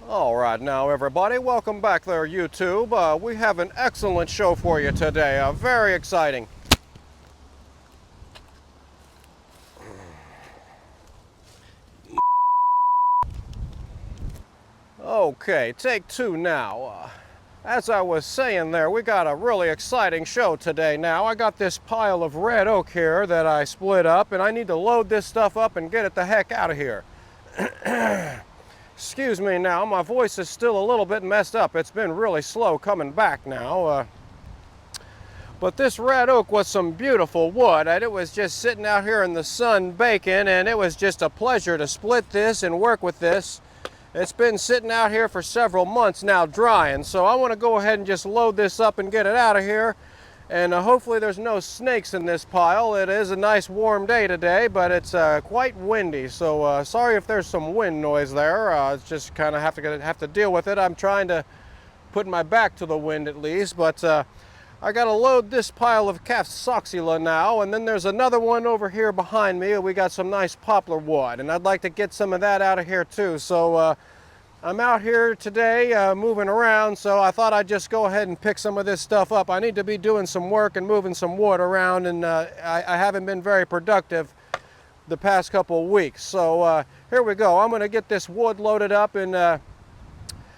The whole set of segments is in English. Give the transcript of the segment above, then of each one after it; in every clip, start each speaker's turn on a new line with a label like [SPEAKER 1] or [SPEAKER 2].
[SPEAKER 1] All right, now everybody, welcome back there, YouTube. We have an excellent show for you today, very exciting. Okay, take two now. As I was saying there, we got a really exciting show today now. I got this pile of red oak here that I split up, and I need to load this stuff up and get it the heck out of here. Excuse me now, my voice is still a little bit messed up. It's been really slow coming back now. But this red oak was some beautiful wood. It was just sitting out here in the sun baking, and it was just a pleasure to split this and work with this. It's been sitting out here for several months now drying, so I want to go ahead and just load this up and get it out of here. And hopefully there's no snakes in this pile. It is a nice warm day today, but it's quite windy, so sorry if there's some wind noise there. It's just kind of have to deal with it. I'm trying to put my back to the wind at least, but I got to load this pile of Capsoxula now, and then there's another one over here behind me. We got some nice poplar wood, and I'd like to get some of that out of here too. So I'm out here today moving around, so I thought I'd just go ahead and pick some of this stuff up. I need to be doing some work and moving some wood around, and I haven't been very productive the past couple of weeks. So here we go. I'm going to get this wood loaded up, and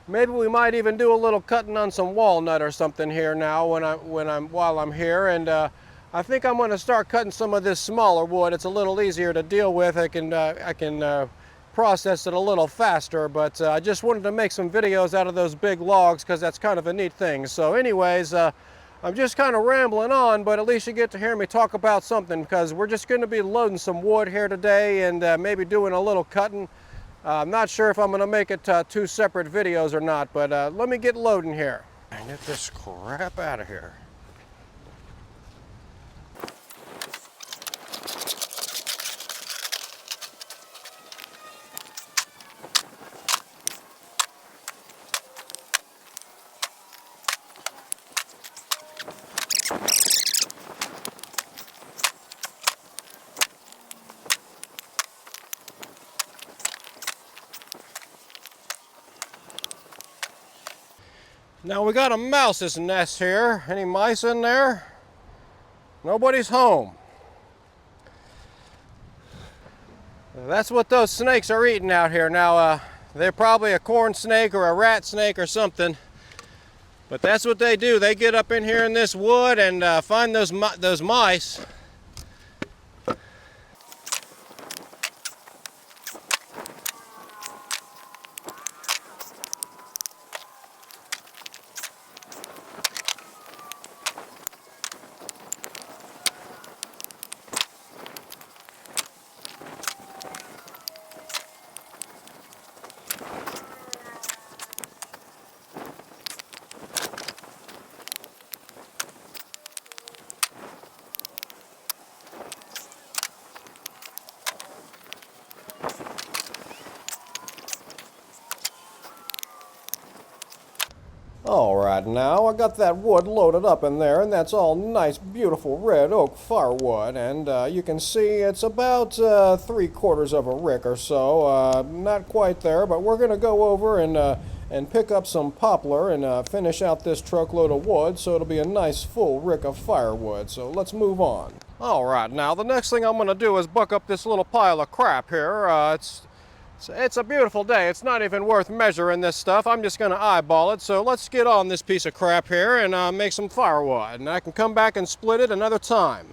[SPEAKER 1] maybe we might even do a little cutting on some walnut or something here now while I'm here. And I think I'm going to start cutting some of this smaller wood. It's a little easier to deal with. I can process it a little faster, but I just wanted to make some videos out of those big logs because that's kind of a neat thing. So anyways, I'm just kind of rambling on, but at least you get to hear me talk about something, because we're just going to be loading some wood here today and maybe doing a little cutting. I'm not sure if I'm going to make it two separate videos or not, but let me get loading here. Get this crap out of here. Now we got a mouse's nest here. Any mice in there? Nobody's home. That's what those snakes are eating out here. Now they're probably a corn snake or a rat snake or something. But that's what they do. They get up in here in this wood and find those mice. All right, now I got that wood loaded up in there, and that's all nice, beautiful red oak firewood. And you can see it's about 3/4 of a rick or so. Not quite there, but we're going to go over and pick up some poplar and finish out this truckload of wood, so it'll be a nice full rick of firewood. So let's move on. All right, now the next thing I'm going to do is buck up this little pile of crap here. It's a beautiful day. It's not even worth measuring this stuff. I'm just going to eyeball it. So let's get on this piece of crap here and make some firewood. And I can come back and split it another time.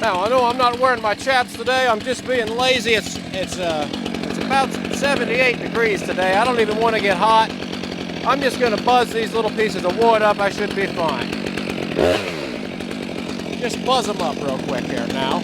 [SPEAKER 1] Now, I know I'm not wearing my chaps today. I'm just being lazy. It's about 78 degrees today. I don't even want to get hot. I'm just going to buzz these little pieces of wood up. I should be fine. Just buzz them up real quick here now.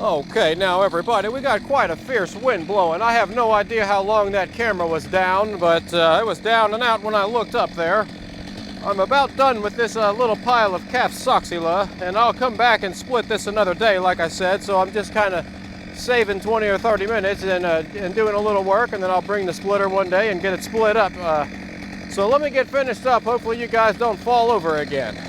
[SPEAKER 1] Okay, now everybody, we got quite a fierce wind blowing. I have no idea how long that camera was down, but it was down and out when I looked up there. I'm about done with this little pile of Kapsoxila, and I'll come back and split this another day, like I said, so I'm just kind of saving 20 or 30 minutes and doing a little work, and then I'll bring the splitter one day and get it split up. So let me get finished up. Hopefully you guys don't fall over again.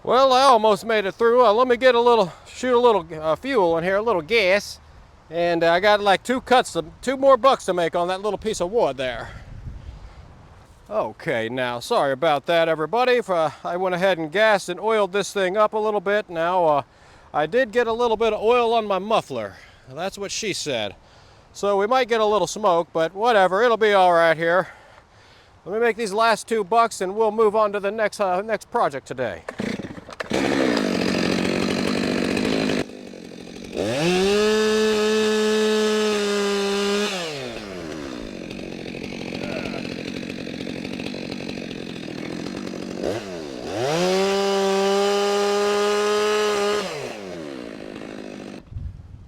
[SPEAKER 1] Well, I almost made it through. Let me get shoot a little fuel in here, a little gas. And I got like two more bucks to make on that little piece of wood there. Okay, now, sorry about that, everybody. I went ahead and gassed and oiled this thing up a little bit. Now, I did get a little bit of oil on my muffler. That's what she said. So we might get a little smoke, but whatever, it'll be all right here. Let me make these last $2 and we'll move on to the next project today.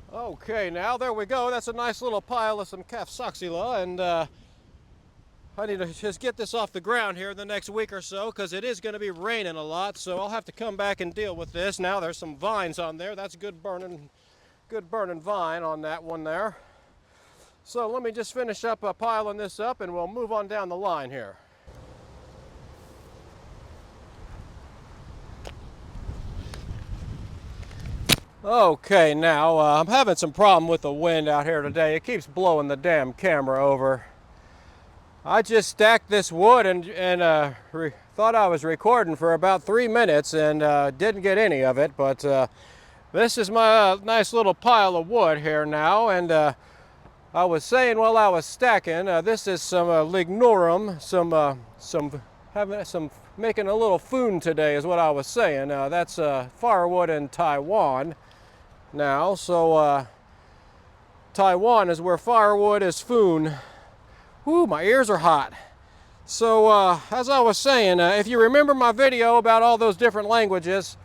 [SPEAKER 1] Okay, now there we go. That's a nice little pile of some Kapsoxila, and I need to just get this off the ground here the next week or so, because it is going to be raining a lot, so I'll have to come back and deal with this. Now there's some vines on there. That's good burning vine on that one there. So let me just finish up piling this up, and we'll move on down the line here. Okay, now I'm having some problem with the wind out here today. It keeps blowing the damn camera over. I just stacked this wood and thought I was recording for about 3 minutes and didn't get any of it, but this is my nice little pile of wood here now, and I was saying while I was stacking, this is some lignorum, making a little foon today is what I was saying. That's firewood in Taiwan now, so Taiwan is where firewood is foon. Whoo, my ears are hot. So as I was saying, if you remember my video about all those different languages,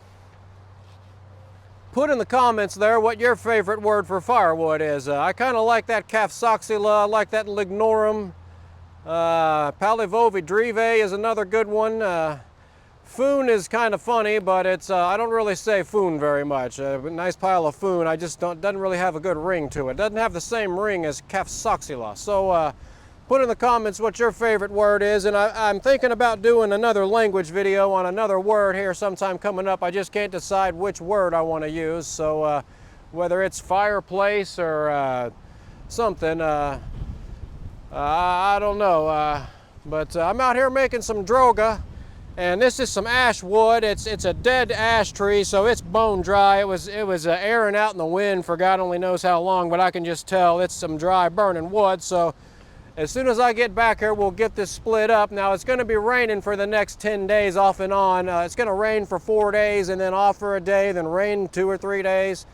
[SPEAKER 1] put in the comments there what your favorite word for firewood is. I kind of like that Kapsoxila, I like that lignorum. Palivovi drive is another good one. Foon is kind of funny, but it's I don't really say foon very much. A nice pile of foon, doesn't really have a good ring to it. Doesn't have the same ring as Kapsoxila. So put in the comments what your favorite word is, and I'm thinking about doing another language video on another word here sometime coming up. I just can't decide which word I want to use, so whether it's fireplace or something, I don't know, but I'm out here making some droga, and this is some ash wood. It's a dead ash tree, so it's bone dry. It was airing out in the wind for God only knows how long, but I can just tell it's some dry burning wood. So as soon as I get back here, we'll get this split up. Now it's going to be raining for the next 10 days off and on. It's going to rain for 4 days and then off for a day, then rain 2 or 3 days.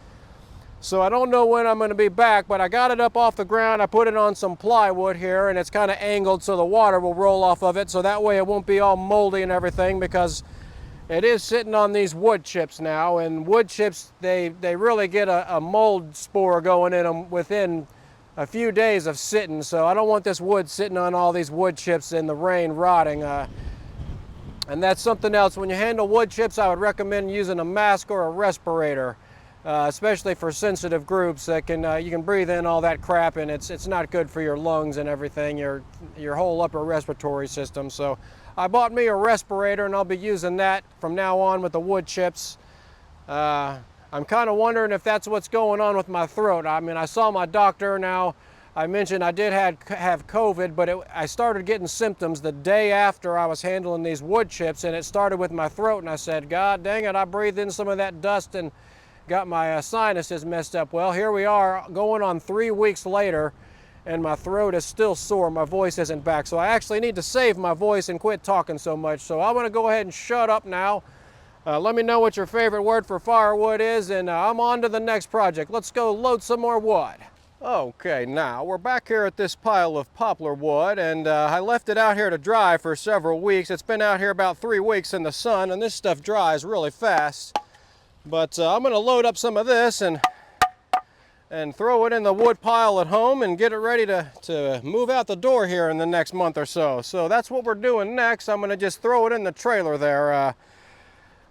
[SPEAKER 1] So I don't know when I'm going to be back, but I got it up off the ground. I put it on some plywood here, and it's kind of angled so the water will roll off of it, so that way it won't be all moldy and everything, because it is sitting on these wood chips now, and wood chips, they really get a mold spore going in them within a few days of sitting, so I don't want this wood sitting on all these wood chips in the rain rotting. And that's something else. When you handle wood chips, I would recommend using a mask or a respirator. Especially for sensitive groups that you can breathe in all that crap, and it's not good for your lungs and everything, your whole upper respiratory system. So I bought me a respirator, and I'll be using that from now on with the wood chips. I'm kind of wondering if that's what's going on with my throat. I mean, I saw my doctor. Now I mentioned I did have COVID, but I started getting symptoms the day after I was handling these wood chips, and it started with my throat, and I said, God dang it, I breathed in some of that dust and got my sinuses messed up. Well, here we are going on 3 weeks later, and my throat is still sore. My voice isn't back, so I actually need to save my voice and quit talking so much. So I'm going to go ahead and shut up now. Let me know what your favorite word for firewood is, and I'm on to the next project. Let's go load some more wood. Okay, now we're back here at this pile of poplar wood, and I left it out here to dry for several weeks. It's been out here about 3 weeks in the sun, and this stuff dries really fast. But I'm going to load up some of this and throw it in the wood pile at home and get it ready to move out the door here in the next month or so. So that's what we're doing next. I'm going to just throw it in the trailer there.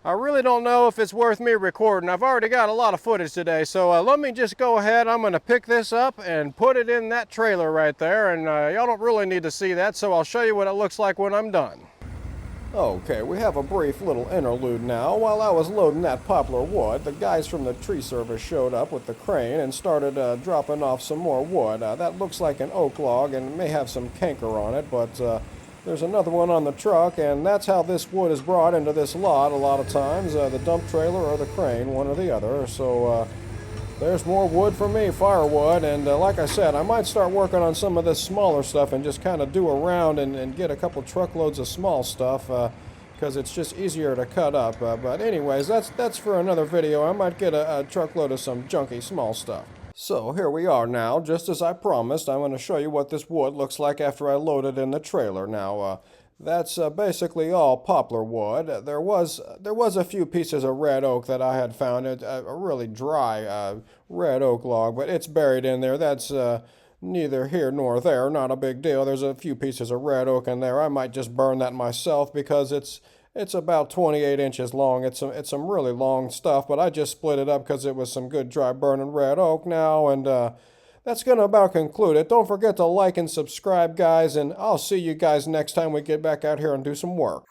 [SPEAKER 1] I really don't know if it's worth me recording. I've already got a lot of footage today, so let me just go ahead. I'm going to pick this up and put it in that trailer right there, and y'all don't really need to see that, so I'll show you what it looks like when I'm done. Okay, we have a brief little interlude now. While I was loading that poplar wood, the guys from the tree service showed up with the crane and started dropping off some more wood. That looks like an oak log and may have some canker on it, but there's another one on the truck, and that's how this wood is brought into this lot a lot of times, the dump trailer or the crane, one or the other. So there's more wood for me, firewood, and like I said, I might start working on some of this smaller stuff and just kind of do around and get a couple truckloads of small stuff, because it's just easier to cut up. But anyways, that's for another video. I might get a truckload of some junky small stuff. So here we are now. Just as I promised, I'm going to show you what this wood looks like after I load it in the trailer. Now, that's basically all poplar wood. There was a few pieces of red oak that I had found, a really dry red oak log, but it's buried in there. That's neither here nor there, not a big deal. There's a few pieces of red oak in there. I might just burn that myself because it's about 28 inches long. It's some really long stuff, but I just split it up because it was some good dry burning red oak now, and that's going to about conclude it. Don't forget to like and subscribe, guys, and I'll see you guys next time we get back out here and do some work.